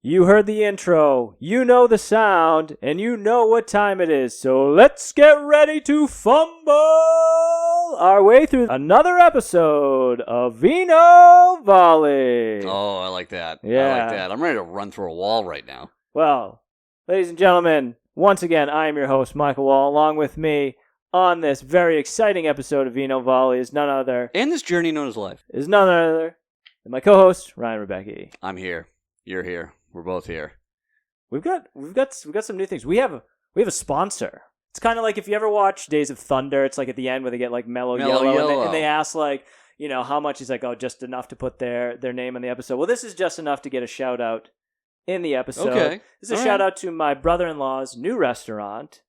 You heard the intro, you know the sound, and you know what time it is. So let's get ready to fumble our way through another episode of Vino Volley. Oh, I like that. Yeah. I like that. I'm ready to run through a wall right now. Well, ladies and gentlemen, once again, I am your host, Michael Wall. Along with me on this very exciting episode of Vino Volley is none other And this journey known as life. than my co-host, Ryan Rebecki. I'm here. You're here. We're both here. We've got some new things. We have a sponsor. It's kind of like if you ever watch Days of Thunder. It's like at the end where they get like mellow yellow. And they ask like, you know, how much. He's like, oh, just enough to put their name in the episode. Well, this is just enough to get a shout out in the episode. Okay. This is a shout out to my brother-in-law's new restaurant.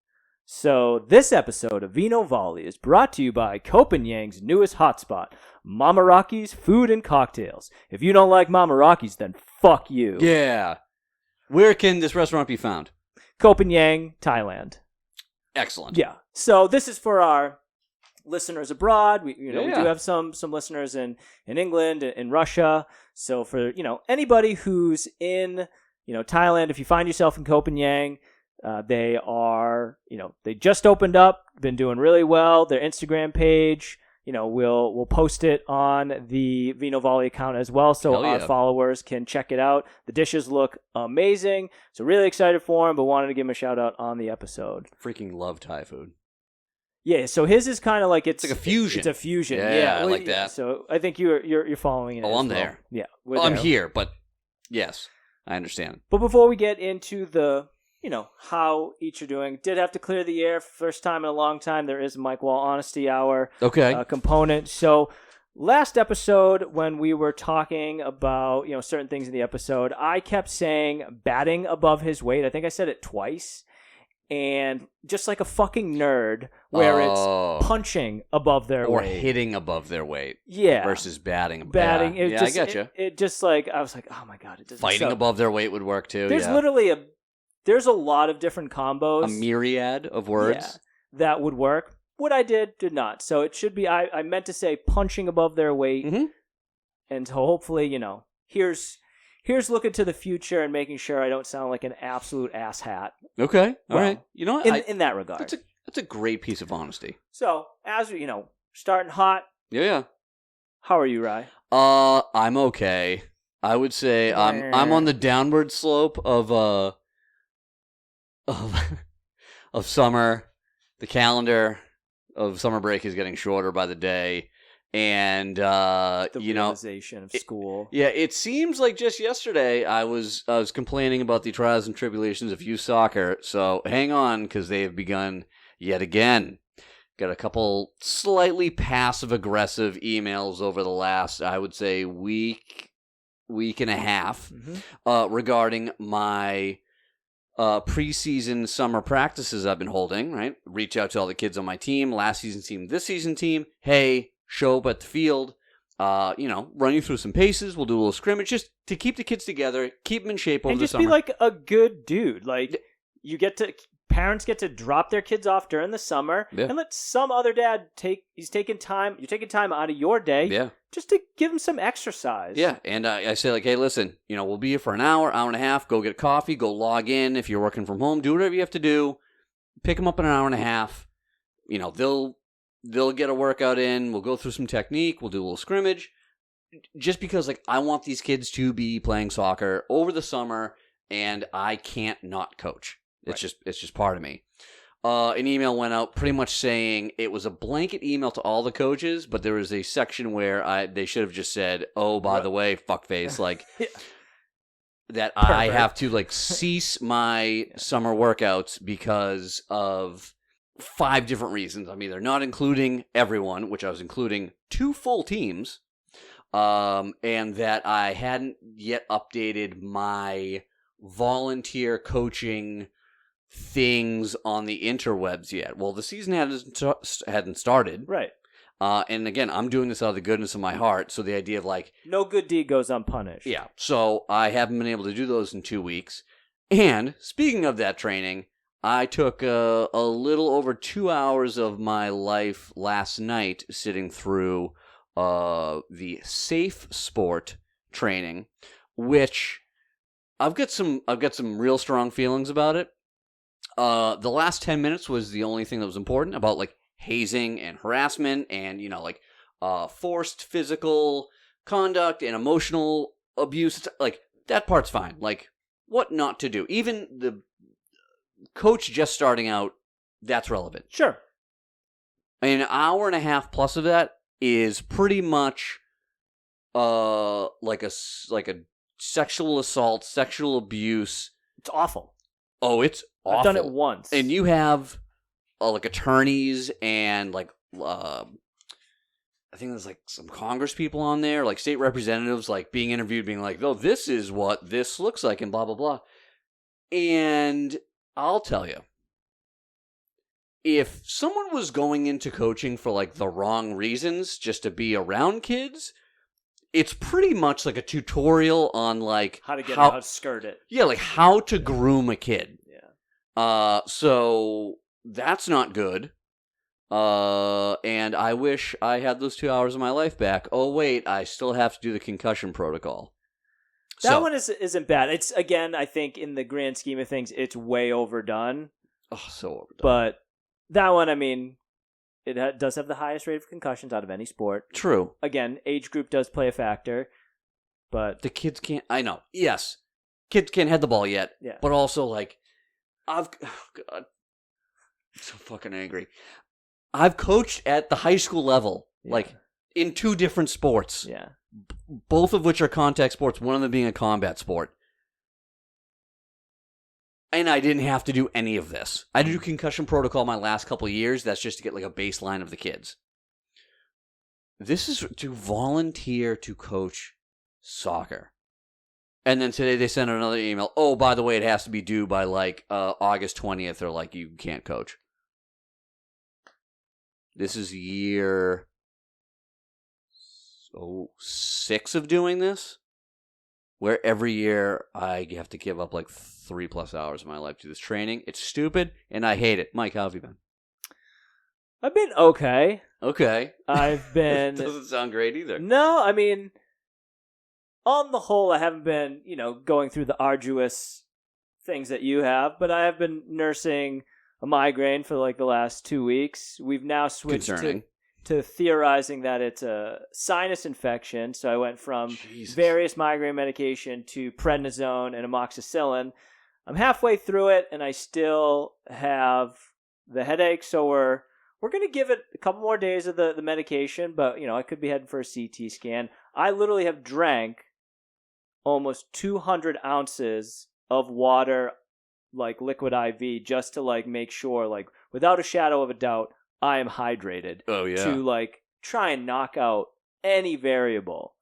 So this episode of Vino Volley is brought to you by Copenhagen's newest hotspot, Mama Rocky's Food and Cocktails. If you don't like Mama Rocky's, then fuck you. Yeah. Where can this restaurant be found? Copenhagen, Thailand. Excellent. Yeah. So this is for our listeners abroad. We do have some listeners in England, in Russia. So for, anybody who's in, Thailand, if you find yourself in Copenhagen, they are, they just opened up, been doing really well. Their Instagram page, we'll post it on the Vino Volley account as well, so our followers can check it out. The dishes look amazing, so really excited for them, but wanted to give them a shout out on the episode. Freaking love Thai food. Yeah, so his is kind of like it's like a fusion. It's a fusion. Yeah, I like that. So I think you're following it. Oh, I'm there. Yeah, I'm here, but yes, I understand. But before we get into the how each are doing. Did have to clear the air. First time in a long time, there is a Mike Wall Honesty Hour component. So last episode, when we were talking about, certain things in the episode, I kept saying batting above his weight. I think I said it twice. And just like a fucking nerd, where it's punching above their weight. Or hitting above their weight. Yeah. Versus batting. Batting. Yeah, I get you. It just like, I was like, oh my God. It doesn't. Fighting above their weight would work too. There's literally There's a lot of different combos. A myriad of words. That would work. What I did not. So it should be, I meant to say punching above their weight. Mm-hmm. And so hopefully, here's looking to the future and making sure I don't sound like an absolute asshat. Okay. All right. You know what? In that regard. That's a great piece of honesty. So, as we, starting hot. Yeah. How are you, Rye? I'm okay. I would say I'm on the downward slope of summer. The calendar of summer break is getting shorter by the day, and the realization of school. It seems like just yesterday I was complaining about the trials and tribulations of youth soccer. So hang on, because they have begun yet again. Got a couple slightly passive aggressive emails over the last, I would say, week and a half, regarding my preseason summer practices I've been holding, right? Reach out to all the kids on my team, last season team, this season team. Hey, show up at the field, run you through some paces. We'll do a little scrimmage just to keep the kids together, keep them in shape over the summer. And just be like a good dude. Like, parents get to drop their kids off during the summer and let some other dad you're taking time out of your day just to give them some exercise. Yeah, and I say like, hey, listen, we'll be here for an hour and a half, go get coffee, go log in. If you're working from home, do whatever you have to do. Pick them up in an hour and a half. They'll get a workout in, we'll go through some technique, we'll do a little scrimmage. Just because like I want these kids to be playing soccer over the summer, and I can't not coach. It's just part of me. An email went out pretty much saying it was a blanket email to all the coaches, but there was a section where they should have just said, "Oh, by the way, fuckface," like that. Perfect. I have to like cease my summer workouts because of 5 different reasons. I'm either not including everyone, which I was including 2 full teams, and that I hadn't yet updated my volunteer coaching things on the interwebs yet. Well, the season hadn't started. Right. And again, I'm doing this out of the goodness of my heart, so the idea of like... no good deed goes unpunished. Yeah. So I haven't been able to do those in 2 weeks. And speaking of that training, I took a little over 2 hours of my life last night sitting through the Safe Sport training, which I've got some real strong feelings about it. The last 10 minutes was the only thing that was important about like hazing and harassment and, like forced physical conduct and emotional abuse. Like that part's fine. Like what not to do. Even the coach just starting out, that's relevant. Sure. An hour and a half plus of that is pretty much like a sexual assault, sexual abuse. It's awful. Oh, it's awful. I've done it once. And you have like attorneys and like I think there's like some Congress people on there, like state representatives, like being interviewed, being like, "Oh, this is what this looks like," and blah blah blah. And I'll tell you, if someone was going into coaching for like the wrong reasons, just to be around kids, it's pretty much like a tutorial on like how to skirt it. Yeah, like how to groom a kid. Yeah. So that's not good. And I wish I had those 2 hours of my life back. Oh wait, I still have to do the concussion protocol. That one isn't bad. It's, again, I think in the grand scheme of things, it's way overdone. Oh, so overdone. But that one, I mean, it does have the highest rate of concussions out of any sport. True. Again, age group does play a factor, but the kids can't. I know. Yes, kids can't head the ball yet. Yeah. But also, like, God, I'm so fucking angry. I've coached at the high school level, like in 2 different sports. Yeah. Both of which are contact sports, one of them being a combat sport. And I didn't have to do any of this. I did do concussion protocol my last couple of years. That's just to get like a baseline of the kids. This is to volunteer to coach soccer. And then today they sent another email. Oh, by the way, it has to be due by like August 20th or like you can't coach. This is year 6 of doing this, where every year I have to give up like 3+ hours of my life to this training. It's stupid, and I hate it. Mike, how have you been? I've been okay. Okay. I've been... Doesn't sound great either. No, I mean, on the whole, I haven't been, going through the arduous things that you have, but I have been nursing a migraine for like the last 2 weeks. We've now switched to theorizing that it's a sinus infection. So I went from various migraine medication to prednisone and amoxicillin. I'm halfway through it, and I still have the headache. So we're going to give it a couple more days of the medication, but I could be heading for a CT scan. I literally have drank almost 200 ounces of water, like liquid IV, just to like make sure, like without a shadow of a doubt, I am hydrated. Oh, yeah. To like try and knock out any variable.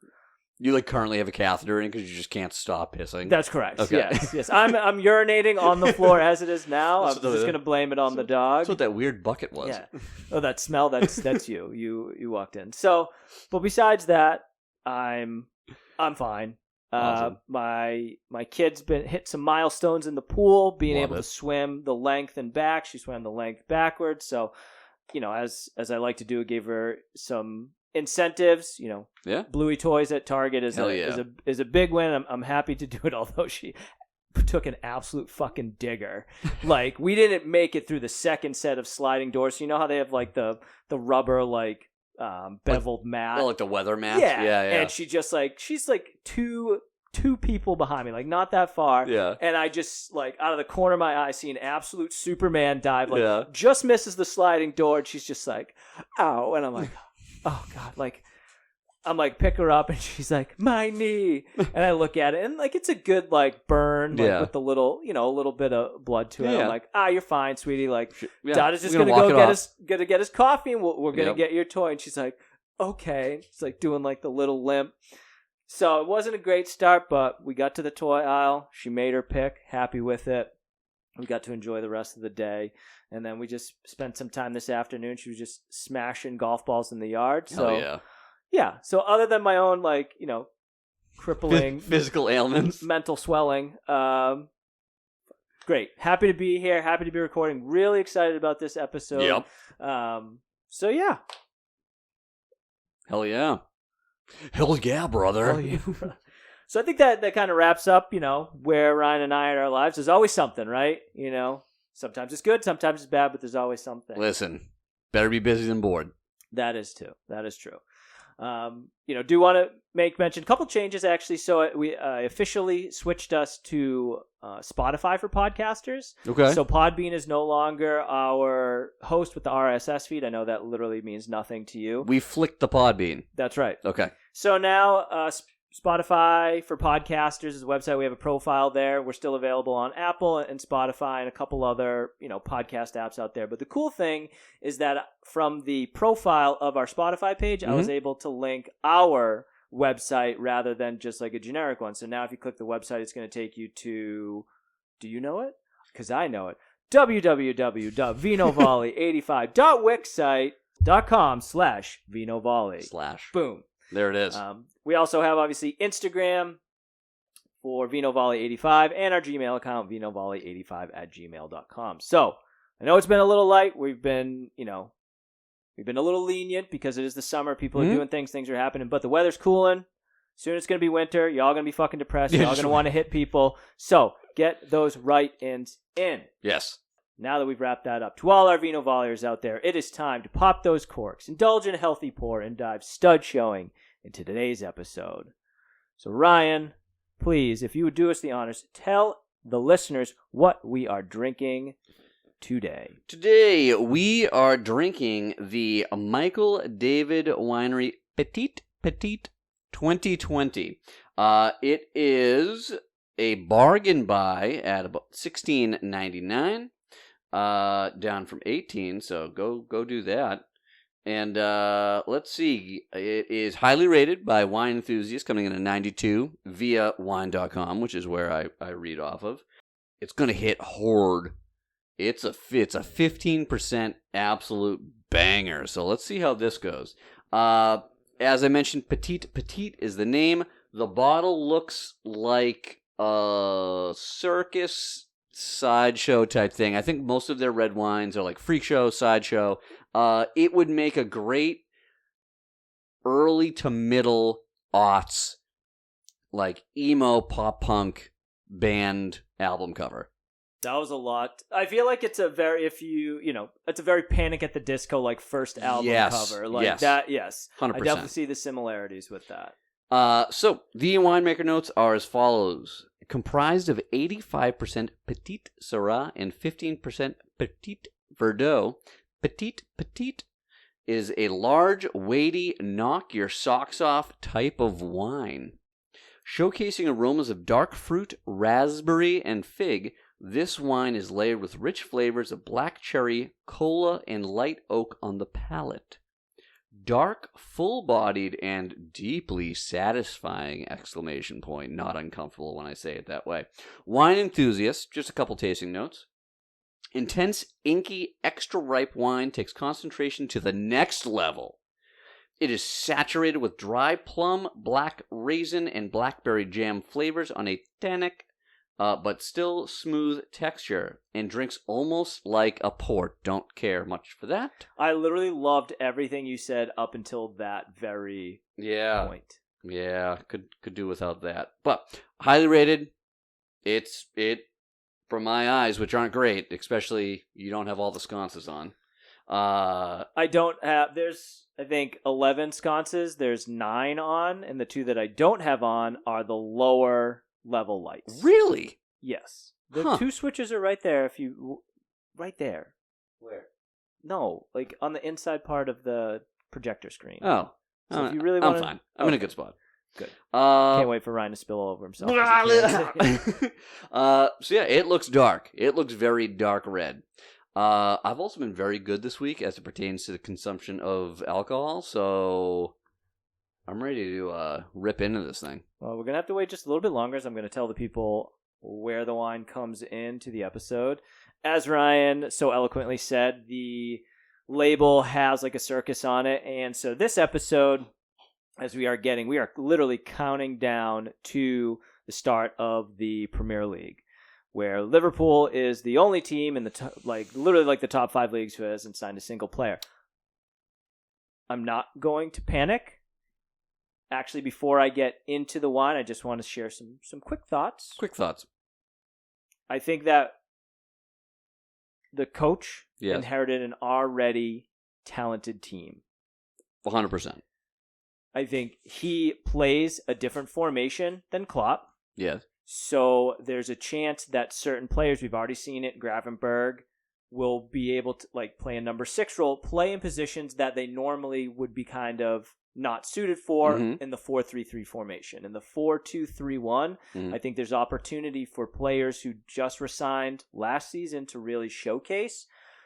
You like currently have a catheter in because you just can't stop pissing? That's correct. Okay. Yes. I'm urinating on the floor as it is now. I'm just going to blame it on the dog. That's what that weird bucket was. Yeah. Oh, that smell, that's you. You walked in. So, but besides that, I'm fine. Awesome. My kid's hit some milestones in the pool, being able to swim the length and back. She swam the length backwards. So, as I like to do, gave her some incentives. Bluey toys at Target is a big win. I'm happy to do it, although she took an absolute fucking digger. Like, we didn't make it through the second set of sliding doors. So you know how they have like the rubber like beveled mat, like the weather mat. Yeah. And she's like two people behind me, like not that far. Yeah. And I just like out of the corner of my eye see an absolute Superman dive, like just misses the sliding door, and she's just like, ow. And I'm like, oh God, like I'm like, pick her up, and she's like, my knee. And I look at it, and like it's a good like burn, like with the little, a little bit of blood to it. Yeah. I'm like, you're fine, sweetie. Like, Dada's just gonna get his coffee, and we're gonna get your toy. And she's like, okay. She's like doing like the little limp. So it wasn't a great start, but we got to the toy aisle. She made her pick, happy with it. We got to enjoy the rest of the day. And then we just spent some time this afternoon. She was just smashing golf balls in the yard. So, yeah. So other than my own, like, crippling physical ailments, mental swelling, great. Happy to be here. Happy to be recording. Really excited about this episode. Yep. So, yeah. Hell yeah. Hell yeah, brother. Hell yeah. So I think that kind of wraps up, where Ryan and I in our lives. There's always something, right? Sometimes it's good, sometimes it's bad, but there's always something. Listen, better be busy than bored. That is true. Do want to make mention a couple changes actually. So we officially switched us to Spotify for podcasters. Okay. So Podbean is no longer our host with the RSS feed. I know that literally means nothing to you. We flicked the Podbean. That's right. Okay. So now Spotify for podcasters is a website. We have a profile there. We're still available on Apple and Spotify and a couple other, podcast apps out there. But the cool thing is that from the profile of our Spotify page, I was able to link our website rather than just like a generic one. So now if you click the website, it's going to take you to, do you know it? Because I know it. www.vinovolley85.wixsite.com/vinovolley. Boom. There it is. We also have, obviously, Instagram for VinoVolley85 and our Gmail account, vinovolley85@gmail.com. So, I know it's been a little light. We've been a little lenient because it is the summer. People are doing things. Things are happening. But the weather's cooling. Soon it's going to be winter. Y'all going to be fucking depressed. Y'all going to want to hit people. So, get those write-ins in. Yes. Now that we've wrapped that up, to all our Vino Volleyers out there, it is time to pop those corks, indulge in a healthy pour, and dive stud showing into today's episode. So Ryan, please, if you would do us the honors, tell the listeners what we are drinking today. Today we are drinking the Michael David Winery Petite 2020. It is a bargain buy at about $16.99. Down from 18, so go do that. And let's see, it is highly rated by wine enthusiasts, coming in at 92 via wine.com, which is where I read off of. It's gonna hit hard. It's a 15% absolute banger. So let's see how this goes. As I mentioned, Petite is the name. The bottle looks like a circus sideshow type thing. I think most of their red wines are like freak show, sideshow. It would make a great early to middle aughts, like emo pop punk band album cover. That was a lot. I feel like it's a very, it's a very Panic at the Disco like first album cover. Like that, yes. 100%. I definitely see the similarities with that. So the winemaker notes are as follows. Comprised of 85% Petite Syrah and 15% Petite Verdot, Petite is a large, weighty, knock-your-socks-off type of wine. Showcasing aromas of dark fruit, raspberry, and fig, this wine is layered with rich flavors of black cherry, cola, and light oak on the palate. Dark, full-bodied, and deeply satisfying! Not uncomfortable when I say it that way. Wine enthusiasts, just a couple tasting notes. Intense, inky, extra-ripe wine takes concentration to the next level. It is saturated with dry plum, black raisin, and blackberry jam flavors on a tannic, but still smooth texture, and drinks almost like a port. Don't care much for that. I literally loved everything you said up until that very point. Yeah, could do without that. But highly rated. It from my eyes, which aren't great, especially you don't have all the sconces on. I don't have. There's I think 11 sconces. There's 9 on, and the 2 that I don't have on are the lower level lights. Really? Yes. The 2 switches are right there. Right there. Where? No, like on the inside part of the projector screen. Oh. So if you really want, I'm fine. I'm in a good spot. Good. Can't wait for Ryan to spill all over himself. So yeah, it looks dark. It looks very dark red. I've also been very good this week as it pertains to the consumption of alcohol, so I'm ready to rip into this thing. Well, we're going to have to wait just a little bit longer, so I'm going to tell the people where the wine comes into the episode. As Ryan so eloquently said, the label has like a circus on it, and so this episode, as we are literally counting down to the start of the Premier League, where Liverpool is the only team in the literally the top 5 leagues who hasn't signed a single player. I'm not going to panic. actually, before I get into the wine, I just want to share some quick thoughts. Quick thoughts. I think that the coach Yes. inherited an already talented team. 100%. I think he plays a different formation than Klopp. Yes. So there's a chance that certain players, we've already seen it, Gravenberg, will be able to like play a number 6 role, play in positions that they normally would be kind of not suited for in the 4-3-3 formation. In the 4-2-3-1, I think there's opportunity for players who just resigned last season to really showcase.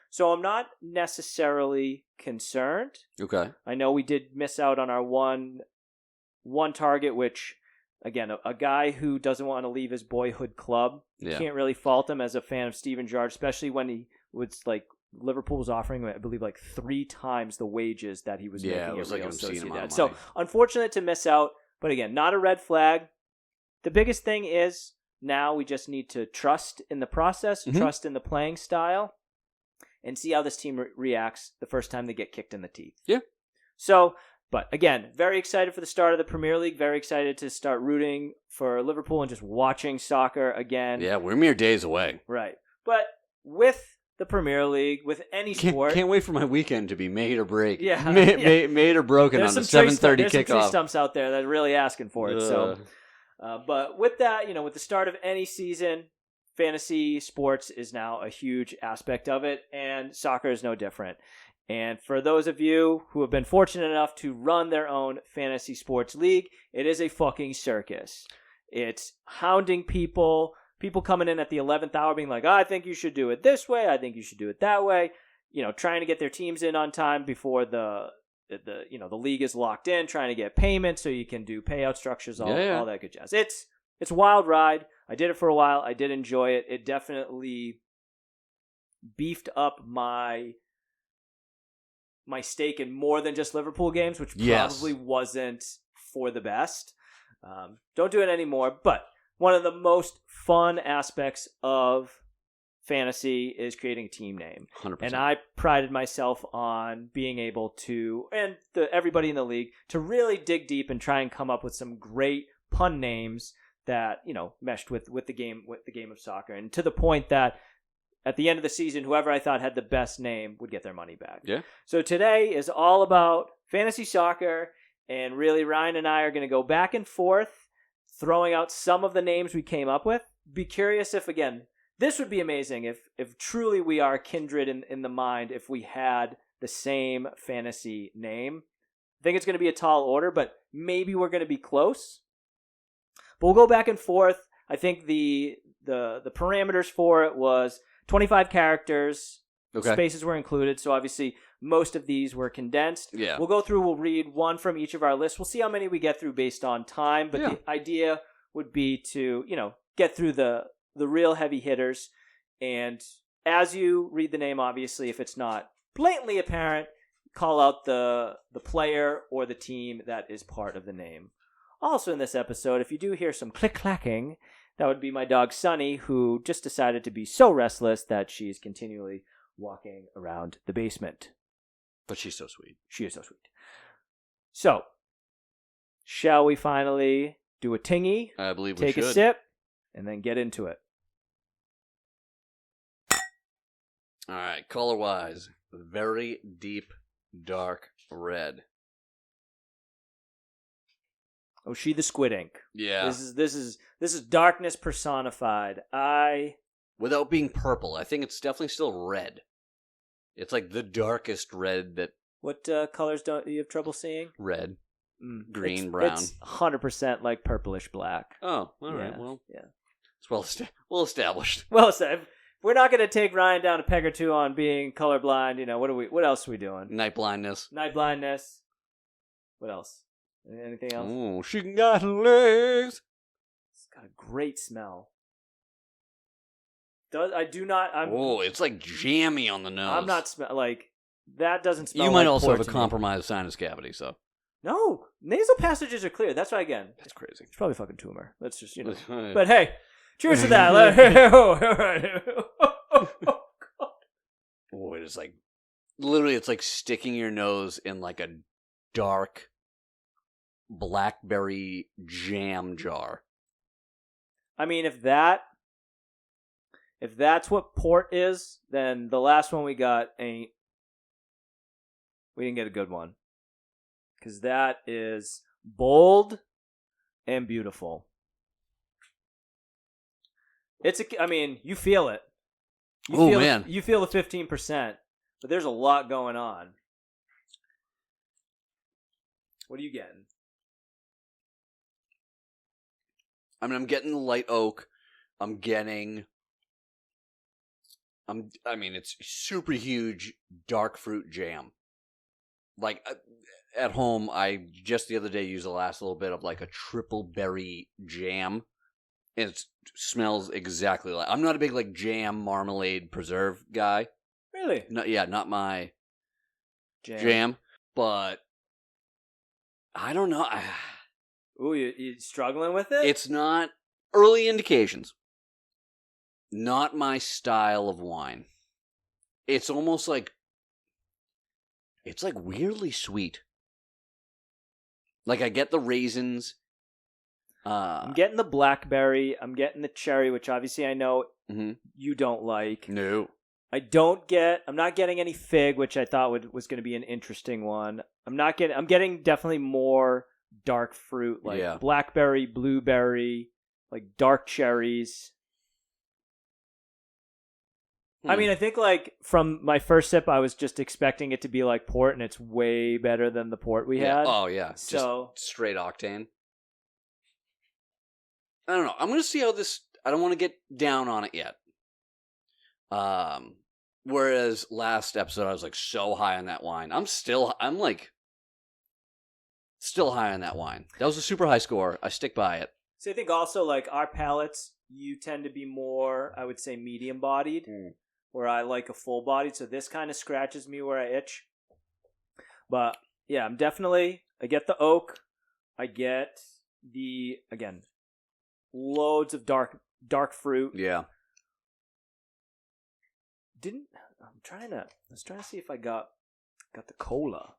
So I'm not necessarily concerned. Okay. I know we did miss out on our one target, which, again, a guy who doesn't want to leave his boyhood club, can't really fault him as a fan of Steven Gerrard, especially when he was like, Liverpool was offering him, I believe, like 3 times the wages that he was making at Real Sociedad. So unfortunate to miss out, but again, not a red flag. The biggest thing is now we just need to trust in the process, trust in the playing style, and see how this team reacts the first time they get kicked in the teeth. Yeah. So, but again, very excited for the start of the Premier League. Very excited to start rooting for Liverpool and just watching soccer again. Yeah, we're mere days away. Right. But with the Premier League, with any sport. Can't wait for my weekend to be made or break. Yeah. Made or broken There's on the 7:30 kickoff. There's some tree stumps out there that are really asking for it. So, but with that, with the start of any season, fantasy sports is now a huge aspect of it, and soccer is no different. And for those of you who have been fortunate enough to run their own fantasy sports league, it is a fucking circus. It's hounding people coming in at the 11th hour being like, I think you should do it this way, I think you should do it that way, trying to get their teams in on time before the league is locked in, trying to get payments so you can do payout structures, all that good jazz. It's a wild ride. I did it for a while. I did enjoy it. It definitely beefed up my stake in more than just Liverpool games, which probably wasn't for the best. Don't do it anymore, but one of the most fun aspects of fantasy is creating a team name. 100%. And I prided myself on being able to, and everybody in the league, to really dig deep and try and come up with some great pun names that, meshed with the game of soccer. And to the point that at the end of the season, whoever I thought had the best name would get their money back. Yeah. So today is all about fantasy soccer, and really Ryan and I are going to go back and forth, throwing out some of the names we came up with. Be curious if, again, this would be amazing if truly we are kindred in the mind, if we had the same fantasy name. I think it's going to be a tall order, but maybe we're going to be close. But we'll go back and forth. I think the parameters for it was 25 characters. Okay. Spaces were included, so obviously most of these were condensed. Yeah. We'll go through, we'll read one from each of our lists. We'll see how many we get through based on time, but the idea would be to, get through the real heavy hitters. And as you read the name, obviously, if it's not blatantly apparent, call out the player or the team that is part of the name. Also in this episode, if you do hear some click-clacking, that would be my dog Sunny, who just decided to be so restless that she is continually walking around the basement. But she's so sweet. She is so sweet. So, shall we finally do a tingy? I believe we should. Take a sip, and then get into it. All right, color-wise, very deep, dark red. Oh, she the squid ink. Yeah. This is darkness personified. Without being purple, I think it's definitely still red. It's like the darkest red that. What colors don't you have trouble seeing? Red, green, brown. It's 100% like purplish black. Oh, all right. Well, yeah, it's well established. Well said. We're not going to take Ryan down a peg or two on being colorblind. What else are we doing? Night blindness. What else? Anything else? Oh, she got legs. It's got a great smell. It's like jammy on the nose. I'm not that doesn't smell. You might like also have a me. compromised sinus cavity, so. No, nasal passages are clear. That's why That's crazy. It's probably fucking tumor. Let's just But hey, cheers to that. Boy, it's like literally, it's like sticking your nose in like a dark blackberry jam jar. I mean, if that's what port is, then the last one we got we didn't get a good one. Because that is bold and beautiful. I mean, you feel it. Man. You feel the 15%, but there's a lot going on. What are you getting? I mean, I'm getting the light oak. It's super huge dark fruit jam. Like, at home, I just the other day used the last little bit of like a triple berry jam. And it smells exactly like... I'm not a big like jam, marmalade, preserve guy. Really? Not my jam. But I don't know. Ooh, you struggling with it? It's not... Early indications. Not my style of wine. It's almost like... It's like weirdly sweet. Like I get the raisins. I'm getting the blackberry. I'm getting the cherry, which obviously I know you don't like. No. I'm not getting any fig, which I thought was going to be an interesting one. I'm getting definitely more dark fruit, like blackberry, blueberry, like dark cherries. I mean, I think like from my first sip, I was just expecting it to be like port, and it's way better than the port we had. Oh yeah, so just straight octane. I don't know. I'm gonna see how this. I don't want to get down on it yet. Whereas last episode I was like so high on that wine. I'm still high on that wine. That was a super high score. I stick by it. So I think also like our palates, you tend to be more, I would say, medium bodied. Where I like a full body, so this kind of scratches me where I itch. But yeah, I get the oak, I get again, loads of dark fruit. Yeah. I was trying to see if I got the cola.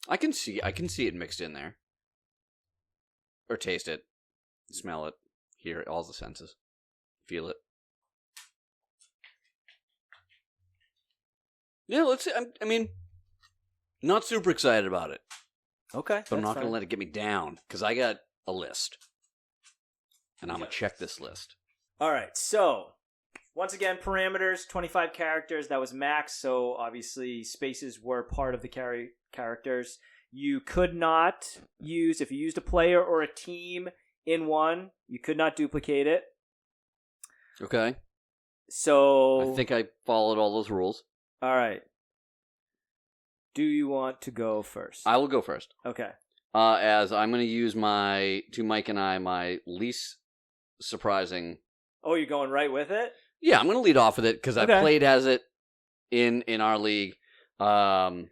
I can see it mixed in there. Or taste it, smell it, hear it, all the senses, feel it. Yeah, let's see. I mean, not super excited about it. Okay. But I'm not going to let it get me down, because I got a list. And I'm going to check this list. All right, so, once again, parameters, 25 characters. That was max, so obviously spaces were part of the characters. You could not if you used a player or a team in one, you could not duplicate it. Okay. So... I think I followed all those rules. All right. Do you want to go first? I will go first. Okay. As I'm going to use my least surprising... Oh, you're going right with it? Yeah, I'm going to lead off with it, because I played as it in our league. And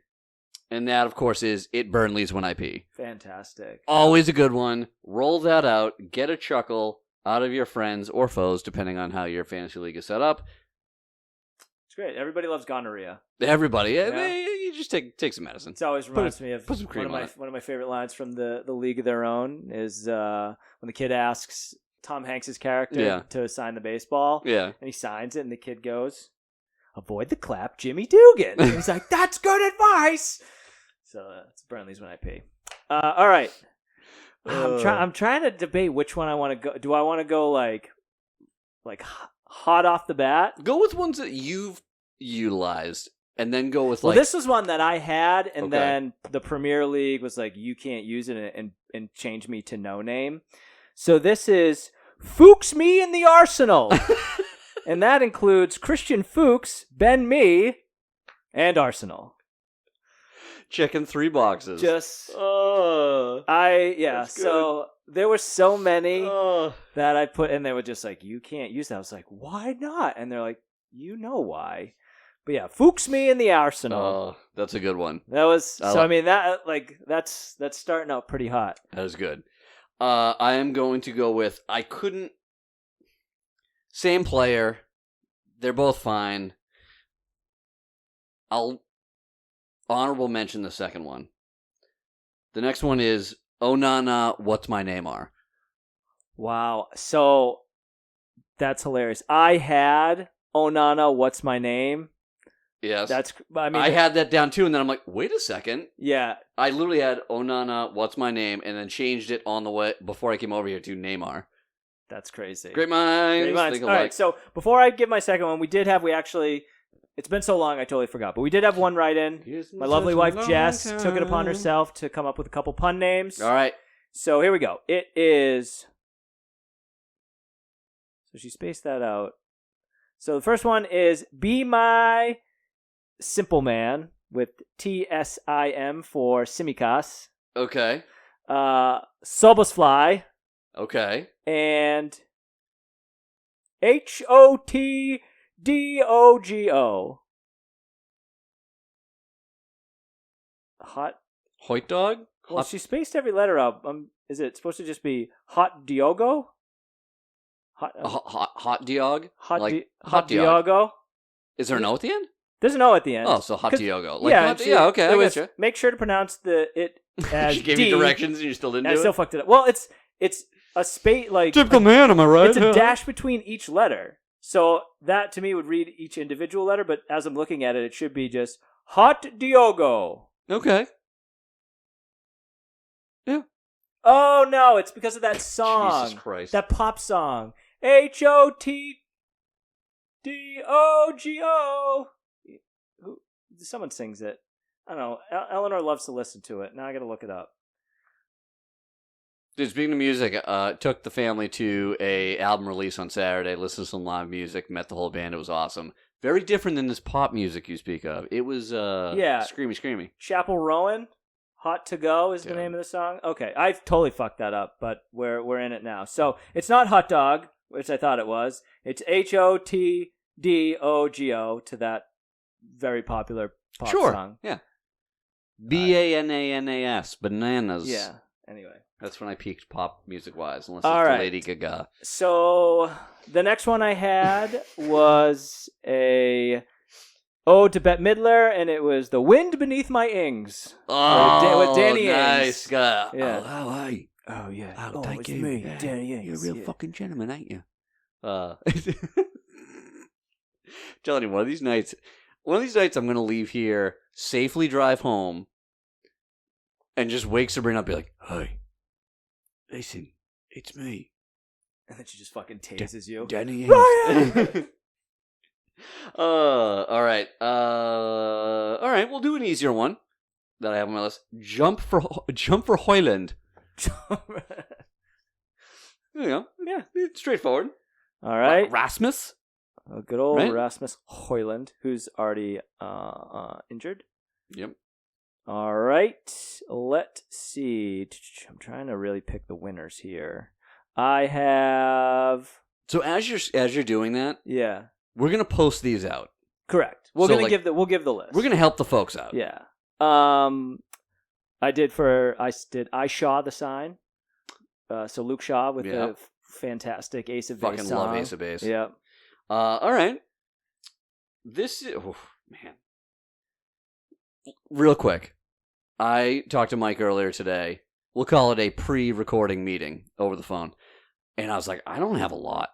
that, of course, is It Burnleys When I Pee. Fantastic. Always a good one. Roll that out. Get a chuckle out of your friends or foes, depending on how your fantasy league is set up. Great. Everybody loves gonorrhea. Everybody. Yeah. You just take some medicine. It always reminds me of put some cream one of my favorite lines from the League of Their Own is when the kid asks Tom Hanks' character to sign the baseball. Yeah. And he signs it, and the kid goes, "Avoid the clap, Jimmy Dugan." And he's like, "That's good advice." So it's Burnley's When I Pee. All right. I'm trying to debate which one I want to go. Do I want to go like hot off the bat? Go with ones that you've utilized, and then go with this was one that I had, and then the Premier League was like, you can't use it, and changed me to no name. So this is Fuchs Me in the Arsenal. And that includes Christian Fuchs, Ben Mee, and Arsenal. Checking 3 boxes. Just so there were so many that I put, and they were just like, you can't use that. I was like, why not? And they're like, you know why. But yeah, Fuchs Me in the Arsenal. Oh, that's a good one. That was that's starting out pretty hot. That is good. I am going to go with same player. They're both fine. I'll honorable mention the second one. The next one is Oh Nana, What's My Name Are. Wow. So that's hilarious. I had Oh Nana, What's My Name? Yes. I had that down too, and then I'm like, wait a second. Yeah. I literally had Oh Nana, What's My Name, and then changed it on the way before I came over here to Neymar. That's crazy. Great minds. Think All right, so before I give my second one, it's been so long I totally forgot, but we did have one right in. My lovely wife Jess took it upon herself to come up with a couple pun names. All right. So here we go. It is... So she spaced that out. So the first one is Be My Simple Man with TSIM for Simicas. Okay. Sobos Fly. Okay. And HOTDOGO. Hot Hoyt dog? Well, she spaced every letter out. Is it supposed to just be Hot Diogo? Hot Diog? Hot Diogo? Is there an O at the end? There's an O at the end. Oh, so Hot Diogo. Okay, I gotcha. Make sure to pronounce it as She gave D, you directions and you still didn't do I it? still fucked it up. Well, it's a space, like... Typical man, am I right? It's a dash between each letter. So that, to me, would read each individual letter, but as I'm looking at it, it should be just Hot Diogo. Okay. Yeah. Oh, no, it's because of that song. Jesus Christ. That pop song. HOTDOGO. Someone sings it. I don't know. Eleanor loves to listen to it. Now I gotta look it up. Dude, speaking of music, took the family to a album release on Saturday, listened to some live music, met the whole band. It was awesome. Very different than this pop music you speak of. It was screamy. Chapel Rowan, Hot to Go is the name of the song. Okay, I totally fucked that up, but we're in it now. So it's not Hot Dog, which I thought it was. It's HOTDOGO to that very popular pop song. Yeah. BANANAS, bananas. Yeah. Anyway. That's when I peaked pop music wise, unless All it's right. Lady Gaga. So the next one I had was a ode to Bette Midler, and it was The Wind Beneath My Ings. With Danny nice. Ings. Yeah. Yeah. Oh, hi. Oh, yeah. Oh, thank it's you. me, Yeah. Danny Ings. You're a real fucking gentleman, ain't you? Telling you, one of these nights I'm going to leave here, safely drive home, and just wake Sabrina up and be like, hey, listen, it's me. And then she just fucking tases you. Danny Ings. Ryan! All right. We'll do an easier one that I have on my list. Jump for Hoyland. There you go. Yeah, it's straightforward. All right. Rasmus. Good old Right? Rasmus Hoyland, who's already injured. Yep. All right. Let's see. I'm trying to really pick the winners here. I have... So as you're doing that, Yeah. we're gonna post these out. Correct. We'll So, give the list. We're gonna help the folks out. Yeah. I did I Shaw the Sign. So Luke Shaw with the fantastic Ace of Base Fucking song. love Ace of Base. Yeah. All right. This is man. Real quick, I talked to Mike earlier today. We'll call it a pre-recording meeting over the phone, and I was like, I don't have a lot.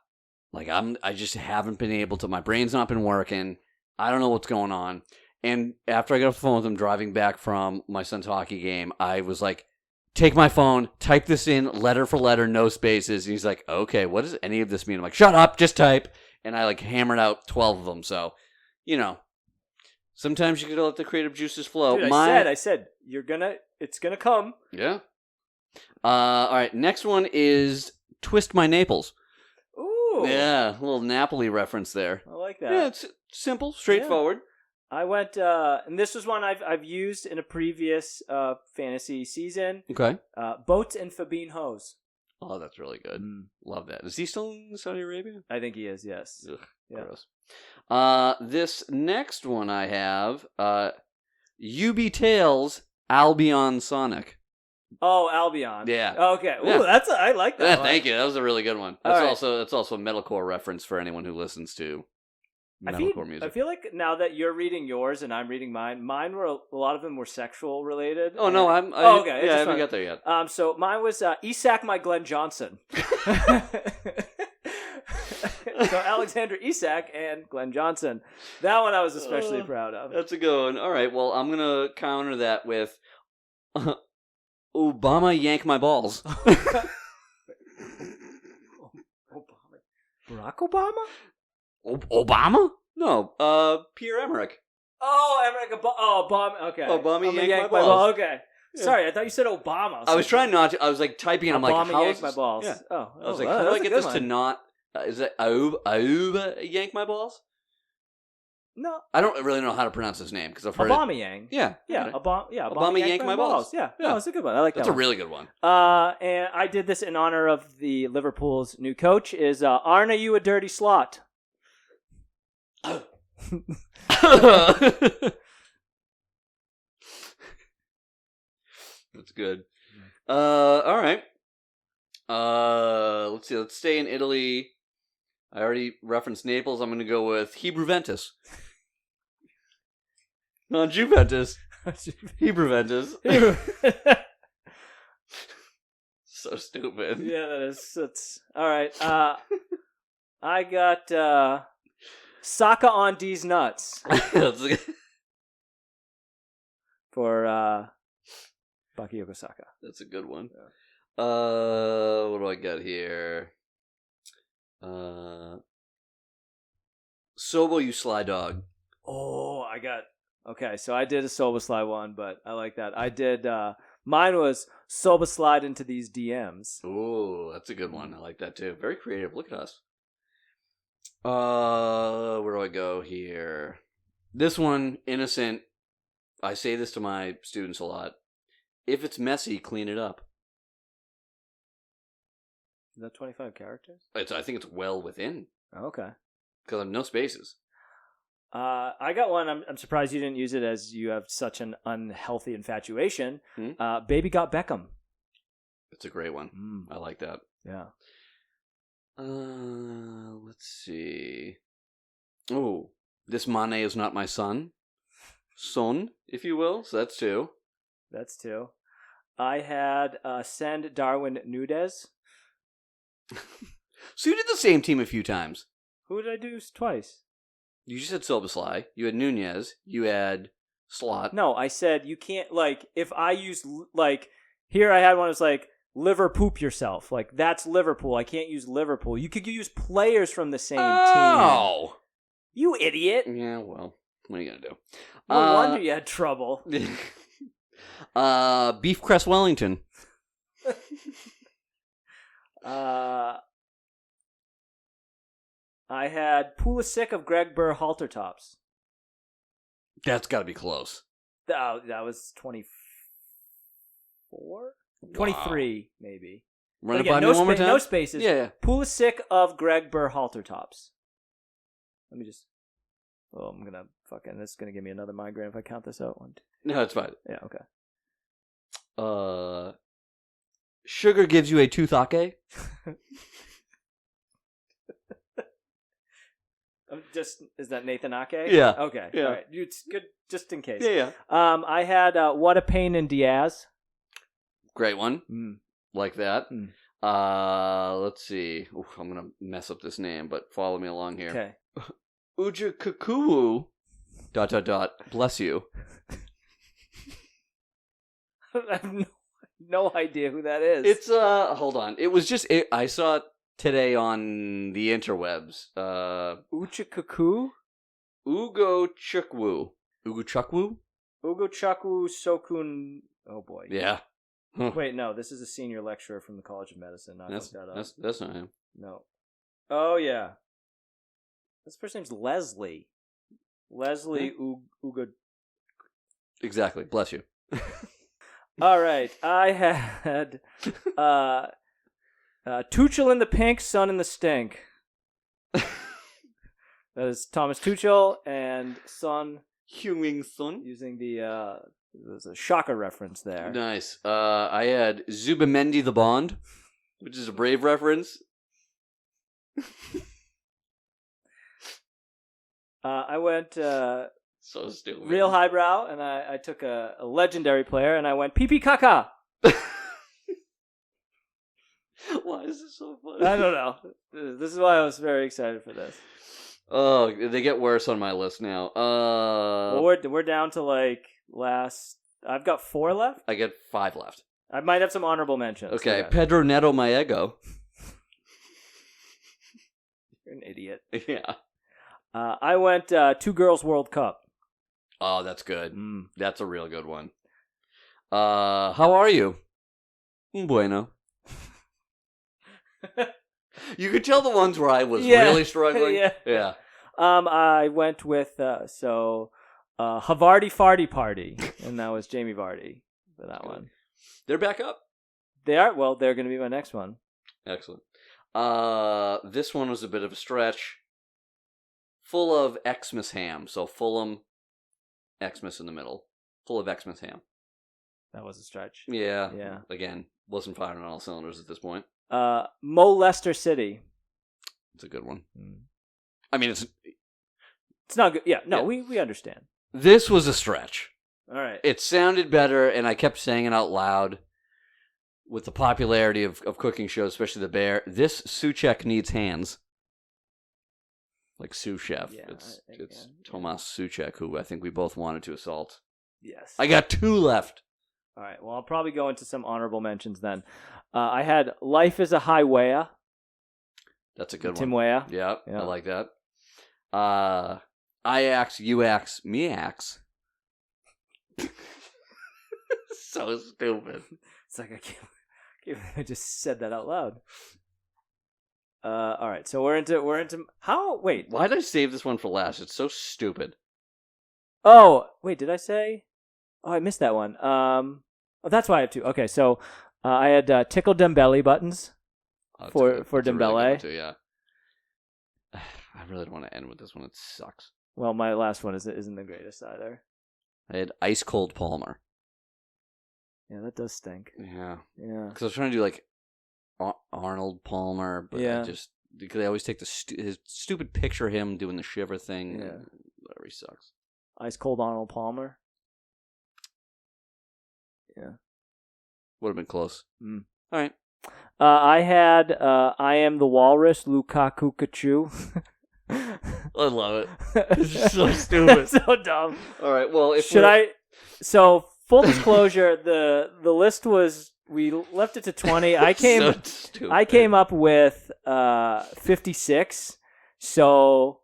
Like I just haven't been able to. My brain's not been working. I don't know what's going on. And after I got off the phone with him driving back from my son's hockey game, I was like, take my phone, type this in letter for letter, no spaces. And he's like, okay, what does any of this mean? I'm like, shut up, just type. And I hammered out 12 of them. So, sometimes you gotta let the creative juices flow. Dude, I said, it's gonna come. Yeah. All right, next one is Twist My Naples. Ooh. Yeah, a little Napoli reference there. I like that. Yeah, it's simple, straightforward. Yeah. I went, and this was one I've used in a previous fantasy season. Okay. Boats and Fabine Hose. Oh, that's really good. Love that. Is he still in Saudi Arabia? I think he is, yes. Ugh, yeah. Gross. This next one I have, UB Tales, Albion Sonic. Oh, Albion. Yeah. Okay. Ooh, Yeah. I like that. Yeah, one. Thank you. That was a really good one. All That's right. also a metalcore reference for anyone who listens to metalcore music. I feel like now that you're reading yours and I'm reading mine were a lot of them were sexual related. Oh no, okay. Yeah, I haven't got there yet. So mine was Isak my Glenn Johnson. So Alexander Isak and Glenn Johnson. That one I was especially proud of. That's a good one. All right, well, I'm gonna counter that with Obama yank my balls. Barack Obama? Obama? No, Pierre Emmerich. Oh, Emmerich. Obama. Okay. Obama yank my balls. Okay. Yeah. Sorry, I thought you said Obama. I was trying not to. I was like typing, and I'm like, Obama how yank is my this? balls. Yeah. Oh, I was like, how do I get this to not? Is it Aub yank my balls? No. I don't really know how to pronounce his name because I've heard Obama it. Yang. Yeah. Yeah. Obama Obama yank my balls. Yeah. No, it's a good one. I like that. That's a really good one. And I did this in honor of the Liverpool's new coach. Is Arna you a dirty slot? That's good. All right. Let's see. Let's stay in Italy. I already referenced Naples. I'm going to go with Hebreventus. Not Juventus. Hebreventus. So stupid. Yeah, that is. That's all right. I got Saka on D's nuts for Bakayoko Saka. That's a good one. Yeah. What do I got here? Sobo, you sly dog. Oh, I got. Okay, so I did a Soboslai one, but I like that. I did. Mine was Soboslide into these DMs. Oh, that's a good one. I like that too. Very creative. Look at us. Where do I go here? This one, innocent. I say this to my students a lot. If it's messy, clean it up. Is that 25 characters? I think it's well within. Okay. Because I have no spaces. I got one. I'm surprised you didn't use it as you have such an unhealthy infatuation. Baby got Beckham. It's a great one. I like that. Yeah. Let's see. Oh, this Mane is not my son. Son, if you will. So that's two. That's two. I had send Darwin Nunez. So you did the same team a few times. Who did I do twice? You just said Soboslai. You had Nunez. You had Slot. No, I said you can't, like, if I use, like, here I had one that's like, liver poop yourself. Like, that's Liverpool. I can't use Liverpool. You could use players from the same team. Oh! You idiot. Yeah, well, what are you going to do? No wonder you had trouble. Beef Crest Wellington. I had Pulisic of Greg Burr halter tops. That's got to be close. That was 24? 23, maybe. Run it by me one more time? No spaces. Yeah. Pulisic of Greg Burr halter tops. Let me just... Oh, I'm going to fucking... This is going to give me another migraine if I count this out. 1, 2. No, it's fine. Yeah, okay. Sugar gives you a toothache. Is that Nathan Ake? Yeah. Okay. Yeah. All right. It's good, just in case. Yeah. I had What a Pain in Diaz. Great one. Like that. Let's see. Oof, I'm gonna mess up this name, but follow me along here. Okay. Uja Kukuwu. ... Bless you. I have no idea who that is. It's hold on. It was just I saw it today on the interwebs. Uchikuku? Ugo Chukwu. Ugo Chukwu? Ugo Chukwu Sokun. Oh boy. Yeah. Huh. Wait, no. This is a senior lecturer from the College of Medicine. That's not him. No. Oh yeah. This first name's Leslie. Leslie Ugo. Exactly. Bless you. All right. I had Tuchel in the pink, Sun in the stink. That is Thomas Tuchel and Son Heung-min Son. using there's a shocker reference there. Nice. I had Zubimendi the Bond, which is a Brave reference. I went So stupid. real highbrow, and I took a legendary player, and I went pee caca. Why is this so funny? I don't know. This is why I was very excited for this. Oh, they get worse on my list now. Well, we're down to like last. I've got 4 left. I get 5 left. I might have some honorable mentions. Okay, Pedro Neto Maego. You're an idiot. Yeah. I went 2 Girls World Cup. Oh, that's good. That's a real good one. How are you? Bueno. You could tell the ones where I was really struggling. Yeah. I went with Havarti Farty Party, and that was Jamie Vardy for that one. They're back up. They are. Well, they're going to be my next one. Excellent. This one was a bit of a stretch. Full of Xmas ham. So Fulham, Xmas in the middle. Full of Xmas ham. That was a stretch. Yeah. Yeah. Again, wasn't firing on all cylinders at this point. Mo Leicester City. It's a good one. I mean, it's not good. Yeah, no, yeah. We understand. This was a stretch. All right. It sounded better, and I kept saying it out loud with the popularity of cooking shows, especially The Bear. This Soucek needs hands. Like sous chef. Yeah, it's Tomas Soucek, who I think we both wanted to assault. Yes. I got 2 left. All right. Well, I'll probably go into some honorable mentions then. I had Life is a Highway. That's a good Tim one. Weah. Yeah, I like that. I ax, you ax, me ax. So stupid. It's like I can't I just said that out loud. All right, so we're into how? Wait, why did I save this one for last? It's so stupid. Oh, wait, did I say? Oh, I missed that one. Oh, that's why I have 2. Okay, so I had Tickle Dembele buttons for Dembele. Really too, yeah. I really don't want to end with this one. It sucks. Well, my last one isn't the greatest either. I had Ice Cold Palmer. Yeah, that does stink. Yeah. Because I was trying to do like Arnold Palmer, but because I always take his stupid picture of him doing the shiver thing. Yeah. Whatever, he sucks. Ice Cold Arnold Palmer. Yeah. Would have been close. All right. I had I Am the Walrus, Lukaku Kachu. I love it. It's so stupid. So dumb. All right. Well, So full disclosure, the list was, we left it to 20. I came up with 56. So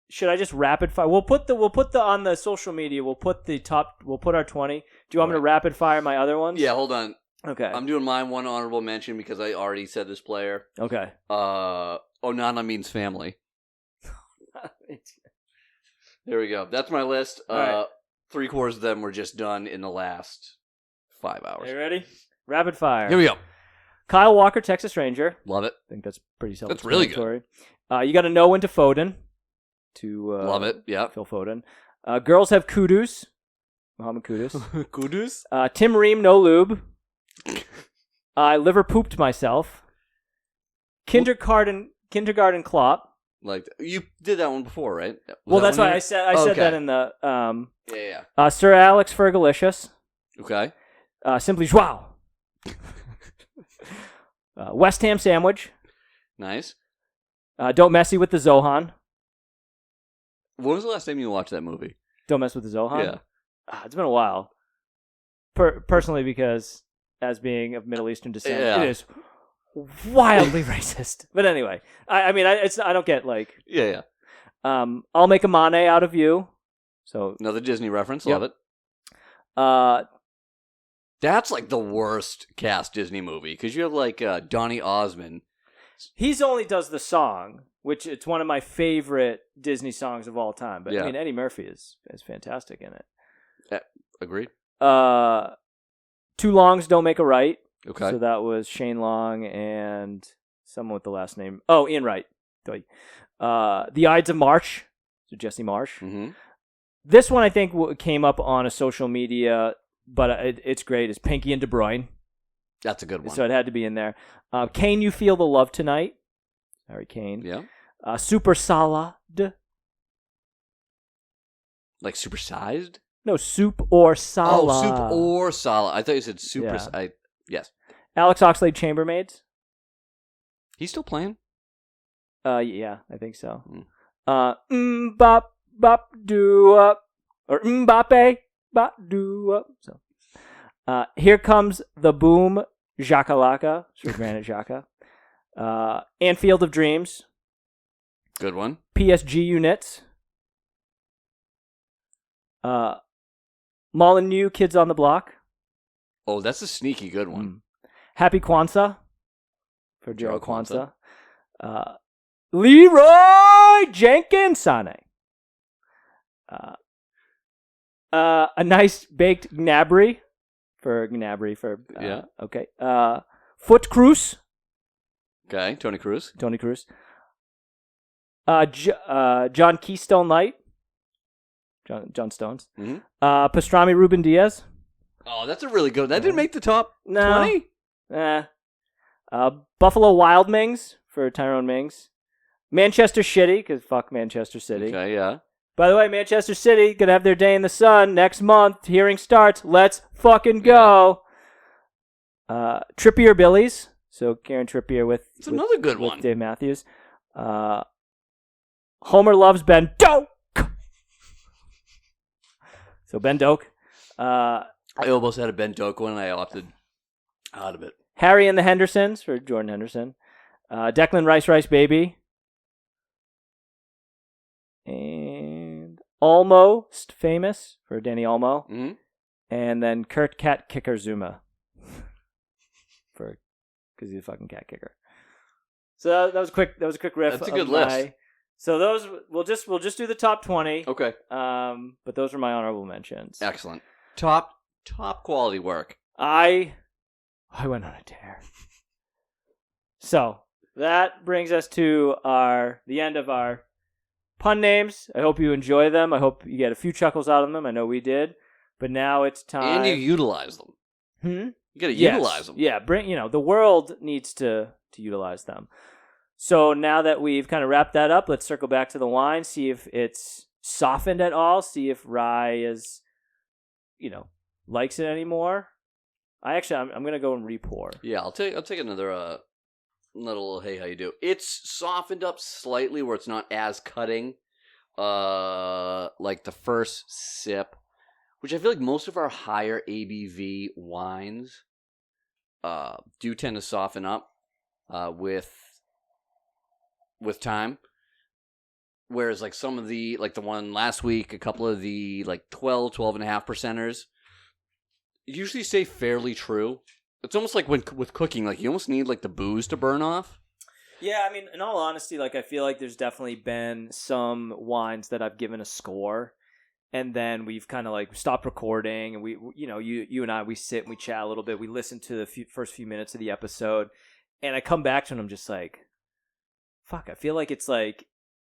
should I just rapid fire? We'll put the on the social media. We'll put our 20. Do you want me to rapid fire my other ones? Yeah. Hold on. Okay. I'm doing mine one honorable mention because I already said this player. Okay. Onana means family. There we go. That's my list. Right. 3/4 of them were just done in the last 5 hours. Are you ready? Rapid fire. Here we go. Kyle Walker, Texas Ranger. Love it. I think that's pretty That's self-explanatory. really good. You got to know when to Foden. Love it. Yeah. Phil Foden. Girls have Kudus. Mohamed Kudus. Kudus. Tim Ream, no lube. I liver pooped myself. Kindergarten Klopp. Like you did that one before, right? That's why I said that in the Yeah. Sir Alex Fergalicious. Okay. Simply Joao. West Ham sandwich. Nice. Don't messy with the Zohan. When was the last time you watched that movie? Don't mess with the Zohan. Yeah. It's been a while. Personally, because as being of Middle Eastern descent, it is wildly racist. But anyway, I don't get like. Yeah. I'll make a Mane out of you. So another Disney reference. Love it. That's like the worst cast Disney movie because you have like Donny Osmond. He's only does the song, which it's one of my favorite Disney songs of all time. But I mean, Eddie Murphy is fantastic in it. Agreed. Two Longs Don't Make a Right. Okay. So that was Shane Long and someone with the last name. Oh, Ian Wright. The Ides of March. So Jesse Marsh. Mm-hmm. This one I think came up on a social media, but it's great. It's Pinky and De Bruyne. That's a good one. So it had to be in there. Kane, You Feel the Love Tonight. Harry Kane. Yeah. Super Salad. Like supersized? No, soup or sala. Oh, soup or sala. I thought you said super. Yeah. Yes. Alex Oxlade Chambermaids. He's still playing? Yeah, I think so. Bop bop do up or Mbappe bop do up. So, here comes the boom, Jakalaka, so Granite Xhaka. And Field of Dreams. Good one. PSG Units. Molyneux Kids on the Block. Oh, that's a sneaky good one. Happy Kwanzaa for Gerald Kwanzaa. Leroy Jenkins Sane. A nice baked Gnabry for yeah. Okay. Foot Cruz. Okay, Tony Cruz. John Keystone Light. John Stones. Mm-hmm. Pastrami Ruben Diaz. Oh, that's a really good. That didn't make the top 20. Buffalo Wild Mings for Tyrone Mings. Manchester Shitty, because fuck Manchester City. Okay, yeah. By the way, Manchester City gonna have their day in the sun next month. Hearing starts. Let's fucking go. Trippier Billies. So Kieran Trippier with another good one. Dave Matthews. Homer loves Ben Doak. So Ben Doak. I almost had a Ben Doak one, and I opted out of it. Harry and the Hendersons for Jordan Henderson. Declan Rice Baby. And Almost Famous for Danny Olmo. Mm-hmm. And then Kurt Cat Kicker Zuma. Because he's a fucking cat kicker. So that was quick. That was a quick riff. That's a good list. So those we'll just do the top 20. Okay. But those were my honorable mentions. Excellent. Top quality work. I went on a tear. So that brings us to the end of our pun names. I hope you enjoy them. I hope you get a few chuckles out of them. I know we did. But now it's time. And you utilize them. You got to utilize them. Yeah, the world needs to utilize them. So now that we've kind of wrapped that up, let's circle back to the wine, see if it's softened at all, see if rye is, likes it anymore. I'm going to go and re-pour. Yeah, I'll take another little hey, how you do? It's softened up slightly where it's not as cutting like the first sip, which I feel like most of our higher ABV wines do tend to soften up with time. Whereas like some of the, like the one last week, a couple of the like 12.5 percenters usually stay fairly true. It's almost like with cooking, like you almost need like the booze to burn off. Yeah, I mean, in all honesty, like I feel like there's definitely been some wines that I've given a score, and then we've kind of like stopped recording, and you and I, we sit and we chat a little bit. We listen to the first few minutes of the episode, and I come back to it and I'm just like, fuck, I feel like it's like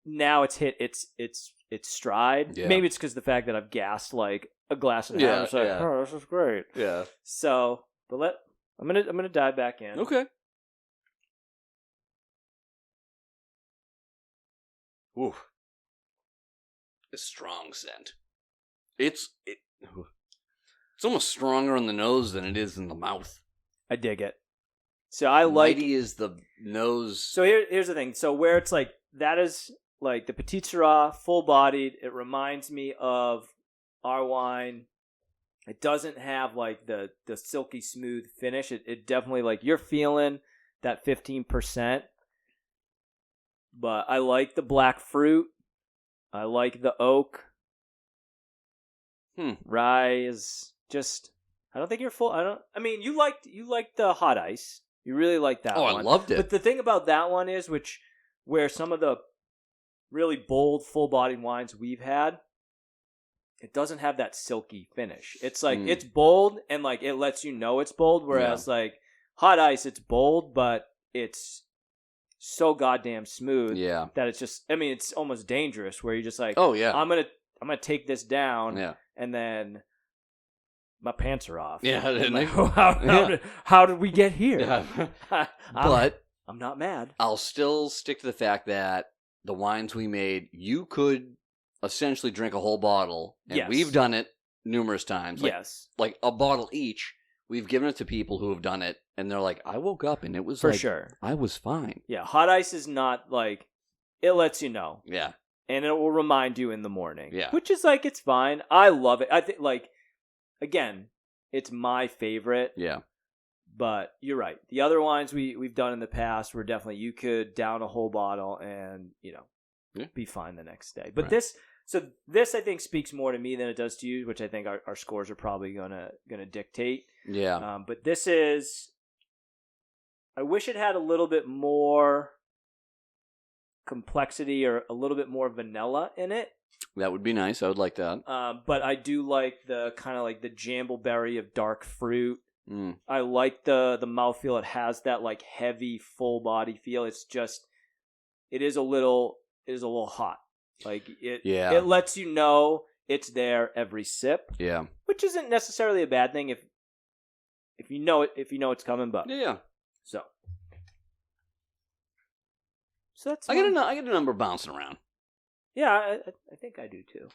now it's hit its stride. Yeah. Maybe it's because the fact that I've gassed like a glass and a half. It's like, oh, this is great. Yeah. So, but I'm gonna dive back in. Okay. Ooh. A strong scent. It's almost stronger on the nose than it is in the mouth. I dig it. So I like. Mighty is the nose. So here's the thing. So where it's like that is like the Petit Syrah, full bodied. It reminds me of our wine. It doesn't have like the silky smooth finish. It definitely like you're feeling that 15%. But I like the black fruit. I like the oak. Rye is just. I don't think you're full. I mean, you liked the hot ice. You really liked that one. Oh, I loved it. But the thing about that one is, where some of the really bold, full-bodied wines we've had, it doesn't have that silky finish. It's like it's bold and like it lets you know it's bold. Whereas like hot ice, it's bold, but it's so goddamn smooth that it's just. I mean, it's almost dangerous. Where you're just like, oh yeah, I'm gonna take this down, and then my pants are off. Yeah, like, how did we get here? Yeah. But I'm not mad. I'll still stick to the fact that the wines we made, you could essentially drink a whole bottle. And Yes. we've done it numerous times. Like, yes. Like a bottle each. We've given it to people who have done it, and they're like, I woke up and it was For like, sure. I was fine. Yeah, hot ice is not like, it lets you know. Yeah. And it will remind you in the morning. Yeah. Which is like, it's fine. I love it. I think, like, again, it's my favorite. Yeah. But you're right. The other wines we've done in the past were definitely, you could down a whole bottle and, be fine the next day. But Right. this I think speaks more to me than it does to you, which I think our scores are probably gonna dictate. Yeah. But this is, I wish it had a little bit more complexity or a little bit more vanilla in it. That would be nice. I would like that. But I do like the kind of like the jambleberry of dark fruit. Mm. I like the mouthfeel. It has that like heavy full body feel. It's just, it is a little hot. Like it lets you know it's there every sip. Yeah. Which isn't necessarily a bad thing if you know it's coming, but Yeah. So that's I get a number bouncing around. Yeah, I think I do too.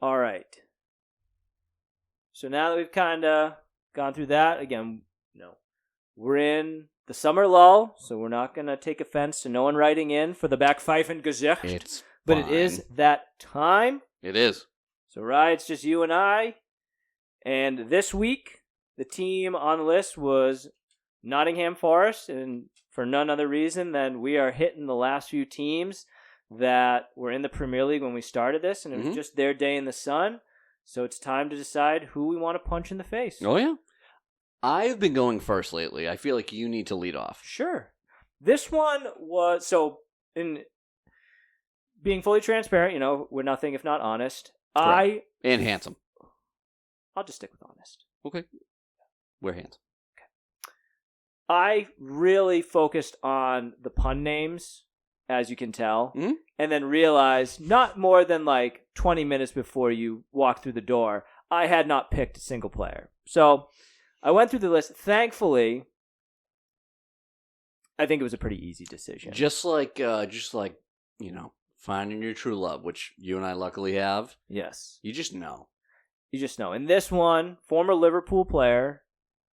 All right. So now that we've kind of gone through that, again, we're in the summer lull, so we're not going to take offense to no one writing in for the Backpfeifen Gesicht. It's but fine. It is that time. It is. So, right, it's just you and I. And this week, the team on the list was Nottingham Forest, and for none other reason than we are hitting the last few teams that were in the Premier League when we started this, and it was just their day in the sun. So it's time to decide who we want to punch in the face. Oh, yeah? I've been going first lately. I feel like you need to lead off. Sure. This one was, so in being fully transparent, we're nothing if not honest. Correct. And handsome. I'll just stick with honest. Okay. We're handsome. I really focused on the pun names, as you can tell, and then realized not more than like 20 minutes before you walked through the door, I had not picked a single player. So I went through the list. Thankfully, I think it was a pretty easy decision. Just like finding your true love, which you and I luckily have. Yes. You just know. In this one, former Liverpool player,